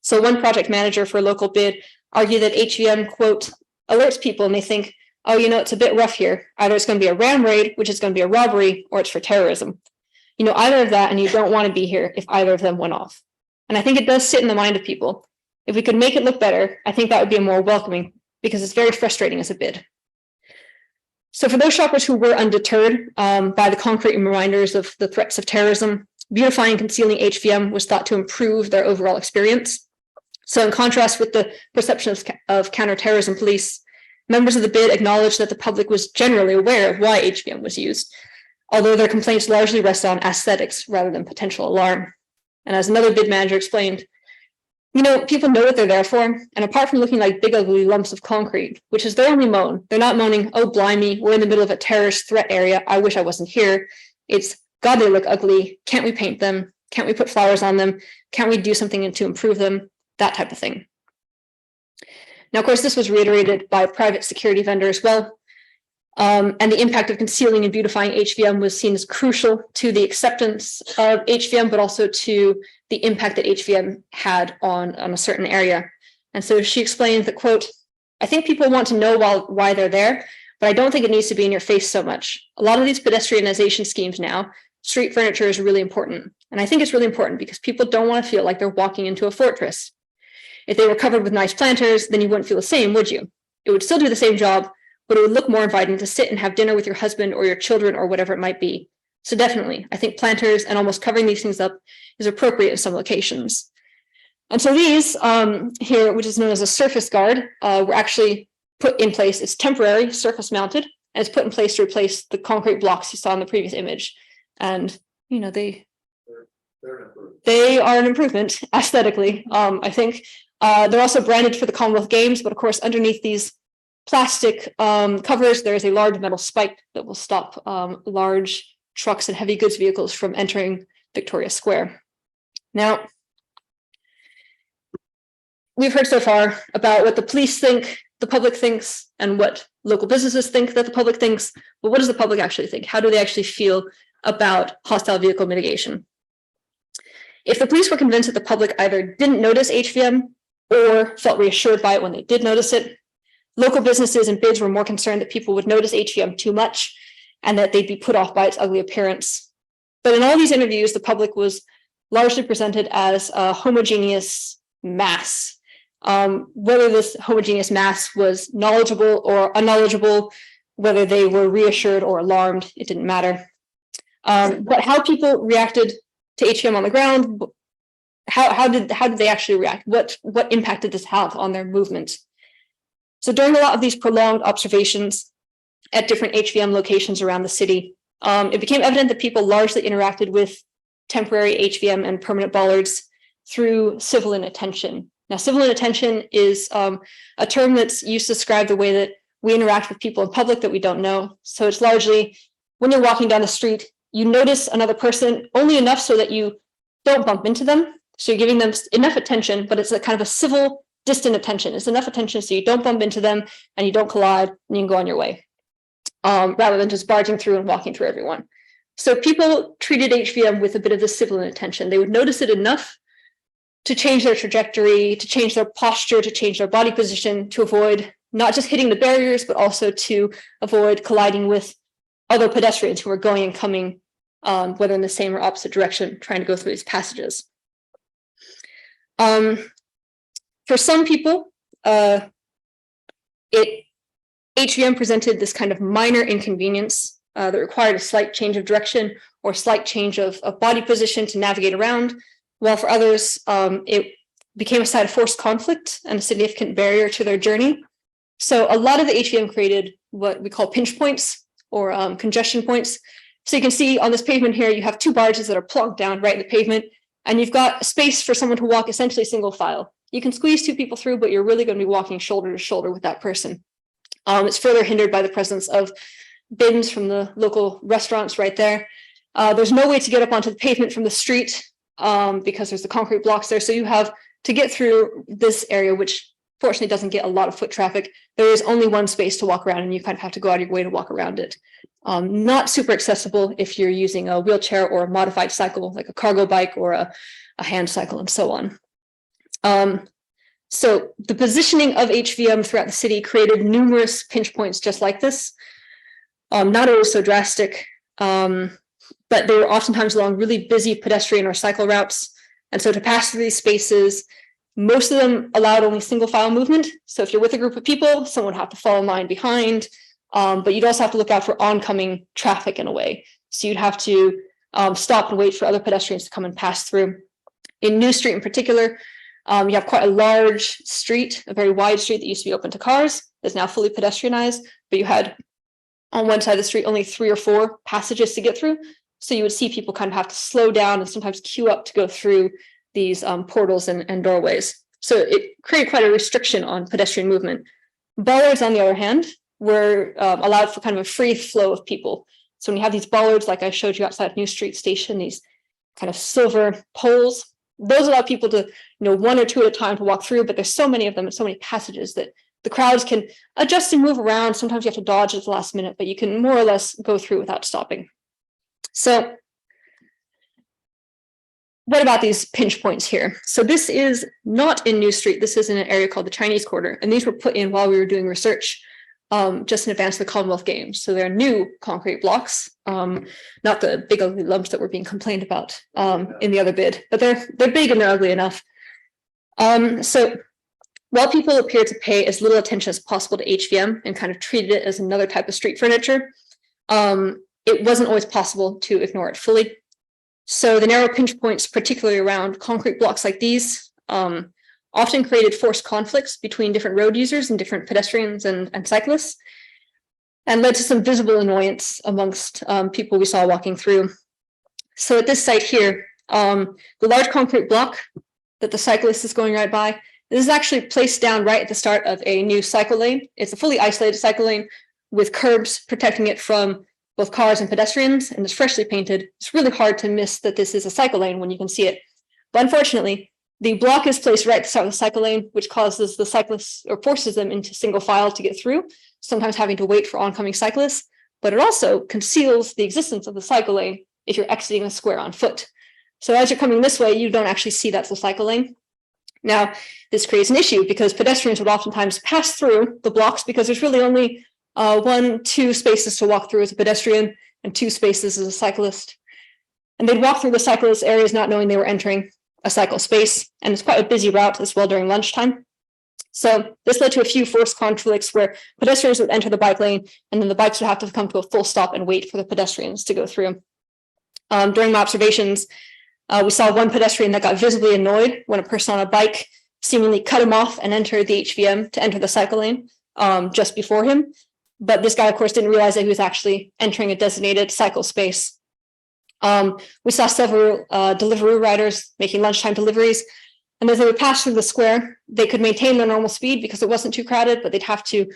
So one project manager for a local bid argued that HVM, quote, alerts people and they think, oh, you know, it's a bit rough here. Either it's going to be a ram raid, which is going to be a robbery, or it's for terrorism. You know, either of that, and you don't want to be here if either of them went off. And I think it does sit in the mind of people. If we could make it look better, I think that would be more welcoming, because it's very frustrating as a bid. So for those shoppers who were undeterred by the concrete reminders of the threats of terrorism, beautifying and concealing HVM was thought to improve their overall experience. So in contrast with the perception of counterterrorism police, members of the bid acknowledged that the public was generally aware of why HVM was used, although their complaints largely rest on aesthetics rather than potential alarm. And as another bid manager explained, you know, people know what they're there for, and apart from looking like big ugly lumps of concrete, which is their only moan, they're not moaning, oh blimey, we're in the middle of a terrorist threat area, I wish I wasn't here. It's, God, they look ugly, can't we paint them? Can't we put flowers on them? Can't we do something to improve them? That type of thing. Now, of course, this was reiterated by private security vendor as well. And the impact of concealing and beautifying HVM was seen as crucial to the acceptance of HVM, but also to the impact that HVM had on a certain area. And so she explained that, quote, I think people want to know why they're there, but I don't think it needs to be in your face so much. A lot of these pedestrianization schemes now, street furniture is really important. And I think it's really important because people don't want to feel like they're walking into a fortress. If they were covered with nice planters, then you wouldn't feel the same, would you? It would still do the same job, but it would look more inviting to sit and have dinner with your husband or your children or whatever it might be. So definitely, I think planters and almost covering these things up is appropriate in some locations. And so these here, which is known as a surface guard, were actually put in place. It's temporary, surface mounted, and it's put in place to replace the concrete blocks you saw in the previous image. And, you know, they are an improvement aesthetically, I think. They're also branded for the Commonwealth Games, but of course, underneath these plastic covers, there is a large metal spike that will stop large trucks and heavy goods vehicles from entering Victoria Square. Now, we've heard so far about what the police think, the public thinks, and what local businesses think that the public thinks. But what does the public actually think? How do they actually feel about hostile vehicle mitigation? If the police were convinced that the public either didn't notice HVM or felt reassured by it when they did notice it, local businesses and bids were more concerned that people would notice HVM too much and that they'd be put off by its ugly appearance. But in all these interviews, the public was largely presented as a homogeneous mass. Whether this homogeneous mass was knowledgeable or unknowledgeable, whether they were reassured or alarmed, it didn't matter. But how people reacted to HVM on the ground, how did they actually react? What impact did this have on their movement? So during a lot of these prolonged observations at different HVM locations around the city, it became evident that people largely interacted with temporary HVM and permanent bollards through civil inattention. Now, civil inattention is a term that's used to describe the way that we interact with people in public that we don't know. So it's largely when you're walking down the street, you notice another person only enough so that you don't bump into them. So you're giving them enough attention, but it's a kind of a civil, distant attention. It's enough attention so you don't bump into them and you don't collide and you can go on your way, rather than just barging through and walking through everyone. So people treated HVM with a bit of this civil inattention. They would notice it enough to change their trajectory, to change their posture, to change their body position, to avoid not just hitting the barriers, but also to avoid colliding with other pedestrians who are going and coming, whether in the same or opposite direction, trying to go through these passages. For some people, HVM presented this kind of minor inconvenience that required a slight change of direction or slight change of body position to navigate around, while for others, it became a site of forced conflict and a significant barrier to their journey. So a lot of the HVM created what we call pinch points or congestion points. So you can see on this pavement here, you have two barges that are plonked down right in the pavement, and you've got space for someone to walk essentially single file. You can squeeze two people through, but you're really going to be walking shoulder to shoulder with that person. It's further hindered by the presence of bins from the local restaurants right there. There's no way to get up onto the pavement from the street because there's the concrete blocks there. So you have to get through this area, which fortunately doesn't get a lot of foot traffic. There is only one space to walk around, and you kind of have to go out of your way to walk around it. Not super accessible if you're using a wheelchair or a modified cycle, like a cargo bike or a hand cycle and so on. So the positioning of HVM throughout the city created numerous pinch points just like this. Not always so drastic, but they were oftentimes along really busy pedestrian or cycle routes. And so to pass through these spaces, most of them allowed only single file movement. So if you're with a group of people, someone would have to fall in line behind, but you'd also have to look out for oncoming traffic in a way. So you'd have to stop and wait for other pedestrians to come and pass through. In New Street in particular, you have quite a large street, a very wide street that used to be open to cars, is now fully pedestrianized, but you had on one side of the street only 3 or 4 passages to get through. So you would see people kind of have to slow down and sometimes queue up to go through these portals and doorways. So it created quite a restriction on pedestrian movement. Bollards, on the other hand, were allowed for kind of a free flow of people. So when you have these bollards, like I showed you outside New Street Station, these kind of silver poles, those allow people to, 1 or 2 at a time to walk through, but there's so many of them and so many passages that the crowds can adjust and move around. Sometimes you have to dodge at the last minute, but you can more or less go through without stopping. So what about these pinch points here? So this is not in New Street. This is in an area called the Chinese Quarter. And these were put in while we were doing research just in advance of the Commonwealth Games. So they're new concrete blocks, not the big ugly lumps that were being complained about in the other bid, but they're big and they're ugly enough. So while people appear to pay as little attention as possible to HVM and kind of treated it as another type of street furniture, it wasn't always possible to ignore it fully. So the narrow pinch points, particularly around concrete blocks like these, often created forced conflicts between different road users and different pedestrians and cyclists, and led to some visible annoyance amongst people we saw walking through. So at this site here, the large concrete block that the cyclist is going right by, this is actually placed down right at the start of a new cycle lane. It's a fully isolated cycle lane with curbs protecting it from both cars and pedestrians, and it's freshly painted. It's really hard to miss that this is a cycle lane when you can see it. But unfortunately, the block is placed right at the start of the cycle lane, which causes the cyclists or forces them into single file to get through, sometimes having to wait for oncoming cyclists. But it also conceals the existence of the cycle lane if you're exiting the square on foot. So as you're coming this way, you don't actually see that's the cycle lane. Now, this creates an issue because pedestrians would oftentimes pass through the blocks because there's really only 1-2 spaces to walk through as a pedestrian and 2 spaces as a cyclist. And they'd walk through the cyclist areas not knowing they were entering a cycle space. And it's quite a busy route as well during lunchtime. So this led to a few forced conflicts where pedestrians would enter the bike lane and then the bikes would have to come to a full stop and wait for the pedestrians to go through. During my observations, we saw one pedestrian that got visibly annoyed when a person on a bike seemingly cut him off and entered the HVM to enter the cycle lane just before him. But this guy, of course, didn't realize that he was actually entering a designated cycle space. We saw several delivery riders making lunchtime deliveries. And as they would pass through the square, they could maintain their normal speed because it wasn't too crowded, but they'd have to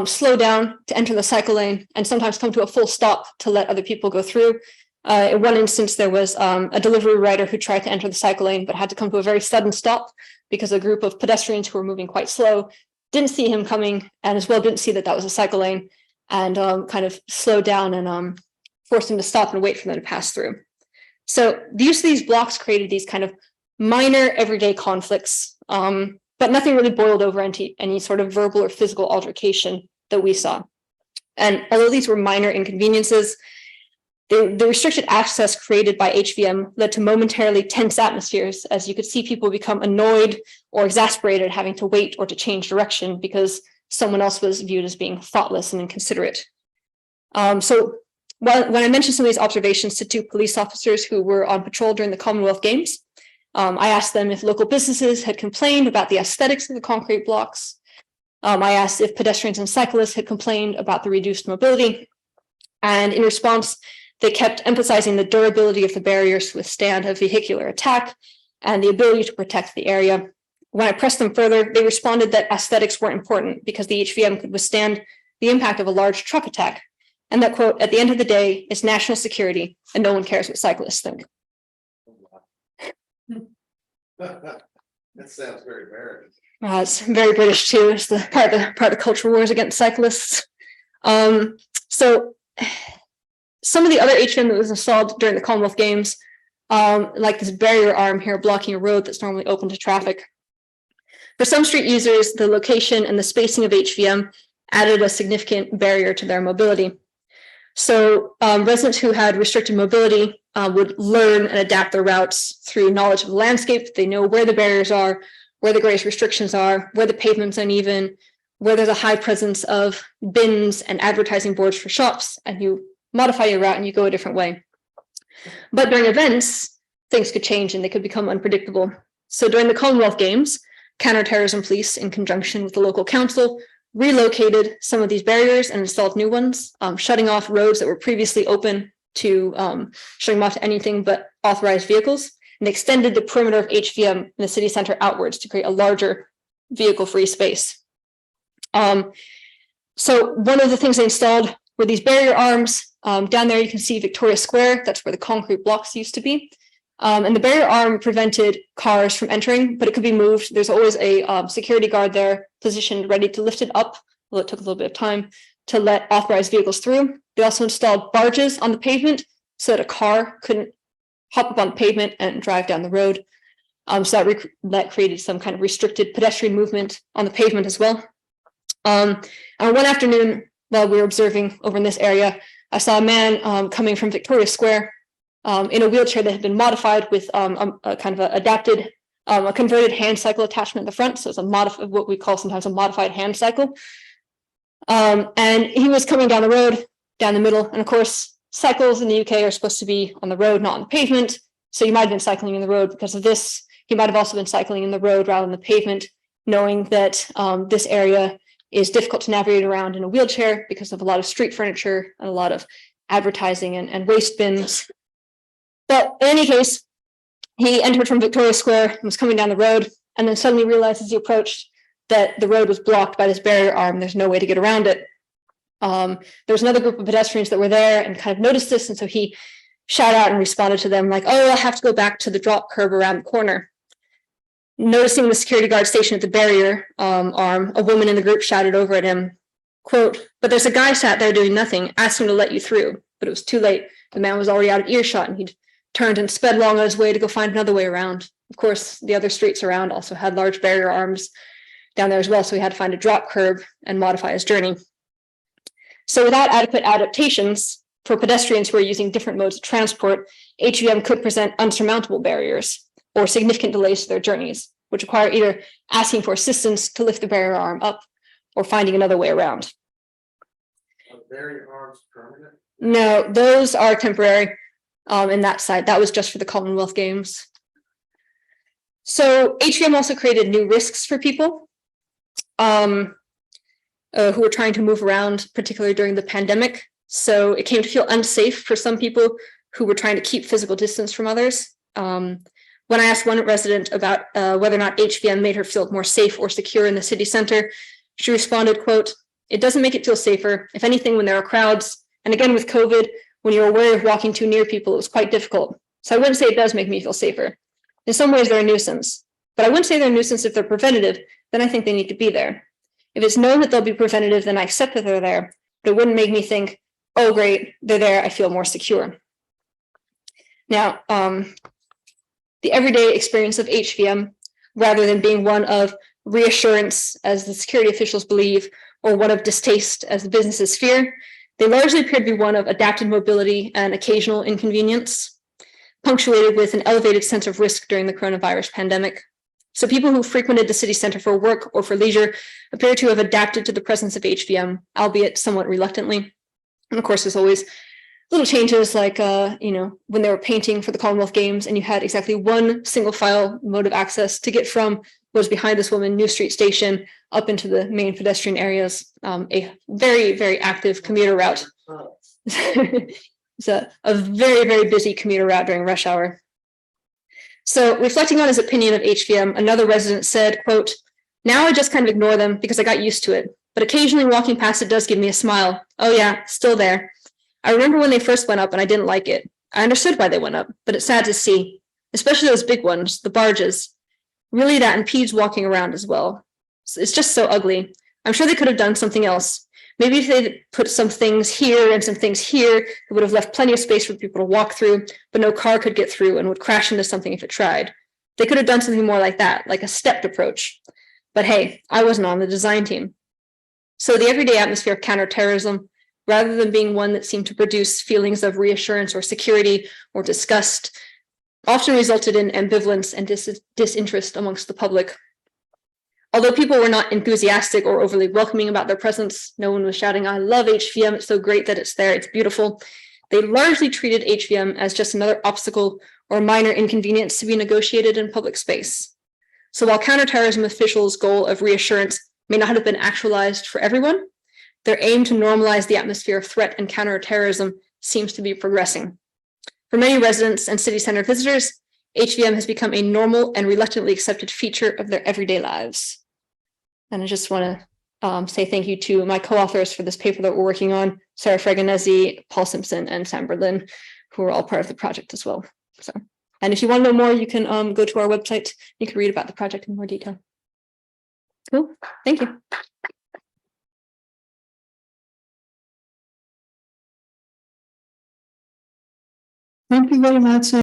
slow down to enter the cycle lane and sometimes come to a full stop to let other people go through. In one instance, there was a delivery rider who tried to enter the cycle lane, but had to come to a very sudden stop because a group of pedestrians who were moving quite slow didn't see him coming and as well didn't see that that was a cycle lane and kind of slowed down and forced him to stop and wait for them to pass through. So the use of these blocks created these kind of minor everyday conflicts, but nothing really boiled over into any sort of verbal or physical altercation that we saw. And although these were minor inconveniences, the restricted access created by HVM led to momentarily tense atmospheres, as you could see people become annoyed or exasperated having to wait or to change direction because someone else was viewed as being thoughtless and inconsiderate. So when I mentioned some of these observations to 2 police officers who were on patrol during the Commonwealth Games, I asked them if local businesses had complained about the aesthetics of the concrete blocks. I asked if pedestrians and cyclists had complained about the reduced mobility. And in response, they kept emphasizing the durability of the barriers to withstand a vehicular attack and the ability to protect the area. When I pressed them further, they responded that aesthetics weren't important because the HVM could withstand the impact of a large truck attack. And that quote, at the end of the day, it's national security and no one cares what cyclists think. That sounds very American. It's very British too. It's the part of the cultural wars against cyclists. So some of the other HVM that was installed during the Commonwealth Games, like this barrier arm here blocking a road that's normally open to traffic. For some street users, the location and the spacing of HVM added a significant barrier to their mobility. So residents who had restricted mobility would learn and adapt their routes through knowledge of the landscape. They know where the barriers are, where the greatest restrictions are, where the pavement's uneven, where there's a high presence of bins and advertising boards for shops, and you modify your route and you go a different way. But during events, things could change and they could become unpredictable. So during the Commonwealth Games, counterterrorism police, in conjunction with the local council, relocated some of these barriers and installed new ones, shutting off roads that were previously open to shutting them off to anything but authorized vehicles. And they extended the perimeter of HVM in the city center outwards to create a larger vehicle-free space. So one of the things they installed were these barrier arms. Down there you can see Victoria Square. That's where the concrete blocks used to be. And the barrier arm prevented cars from entering, but it could be moved. There's always a security guard there positioned, ready to lift it up. Well, it took a little bit of time to let authorized vehicles through. They also installed barges on the pavement so that a car couldn't hop up on the pavement and drive down the road. So that created some kind of restricted pedestrian movement on the pavement as well. And one afternoon, while we were observing over in this area, I saw a man coming from Victoria Square in a wheelchair that had been modified with a kind of adapted, a converted hand cycle attachment in the front. So it's what we call sometimes a modified hand cycle. And he was coming down the road, down the middle. And of course, cycles in the UK are supposed to be on the road, not on the pavement. So you might have been cycling in the road because of this. He might have also been cycling in the road rather than the pavement, knowing that this area is difficult to navigate around in a wheelchair because of a lot of street furniture and a lot of advertising and waste bins. But in any case, he entered from Victoria Square and was coming down the road, and then suddenly realized as he approached that the road was blocked by this barrier arm. There's no way to get around it. There was another group of pedestrians that were there and kind of noticed this, and so he shouted out and responded to them like, "Oh, I have to go back to the drop curb around the corner." Noticing the security guard stationed at the barrier arm, a woman in the group shouted over at him, quote, "But there's a guy sat there doing nothing. Asked him to let you through." But it was too late. The man was already out of earshot, and he'd turned and sped along on his way to go find another way around. Of course, the other streets around also had large barrier arms down there as well, so he had to find a drop curb and modify his journey. So without adequate adaptations for pedestrians who are using different modes of transport, HVM could present unsurmountable barriers or significant delays to their journeys, which require either asking for assistance to lift the barrier arm up or finding another way around. Are barrier arms permanent? No, those are temporary in that side. That was just for the Commonwealth Games. So HVM also created new risks for people who were trying to move around, particularly during the pandemic. So it came to feel unsafe for some people who were trying to keep physical distance from others. When I asked one resident about whether or not HVM made her feel more safe or secure in the city center, she responded, quote, "It doesn't make it feel safer. If anything, when there are crowds, and again with COVID, when you're aware of walking too near people, it was quite difficult. So I wouldn't say it does make me feel safer. In some ways, they're a nuisance. But I wouldn't say they're a nuisance if they're preventative, then I think they need to be there. If it's known that they'll be preventative, then I accept that they're there. But it wouldn't make me think, oh, great, they're there, I feel more secure." Now, the everyday experience of HVM, rather than being one of reassurance, as the security officials believe, or one of distaste, as the businesses fear, they largely appear to be one of adapted mobility and occasional inconvenience, punctuated with an elevated sense of risk during the coronavirus pandemic. So people who frequented the city center for work or for leisure appear to have adapted to the presence of HVM, albeit somewhat reluctantly. And of course, there's always little changes like, when they were painting for the Commonwealth Games and you had exactly one single file mode of access to get from what was behind this woman, New Street Station, up into the main pedestrian areas, a very, very active commuter route. It's a very, very busy commuter route during rush hour. So reflecting on his opinion of HVM, another resident said, quote, "Now I just kind of ignore them because I got used to it. But occasionally walking past it does give me a smile. Oh yeah, still there. I remember when they first went up and I didn't like it. I understood why they went up, but it's sad to see, especially those big ones, the barges. Really, that impedes walking around as well. It's just so ugly. I'm sure they could have done something else. Maybe if they put some things here and some things here, it would have left plenty of space for people to walk through, but no car could get through and would crash into something if it tried. They could have done something more like that, like a stepped approach. But hey, I wasn't on the design team. So the everyday atmosphere of counterterrorism, rather than being one that seemed to produce feelings of reassurance or security or disgust, often resulted in ambivalence and disinterest amongst the public. Although people were not enthusiastic or overly welcoming about their presence, no one was shouting, "I love HVM, it's so great that it's there, it's beautiful." They largely treated HVM as just another obstacle or minor inconvenience to be negotiated in public space. So while counterterrorism officials' goal of reassurance may not have been actualized for everyone, their aim to normalize the atmosphere of threat and counterterrorism seems to be progressing. For many residents and city center visitors, HVM has become a normal and reluctantly accepted feature of their everyday lives. And I just want to say thank you to my co-authors for this paper that we're working on, Sarah Fregonesi, Paul Simpson, and Sam Berlin, who are all part of the project as well. So, and if you want to know more, you can go to our website. You can read about the project in more detail. Cool. Thank you. Thank you very much.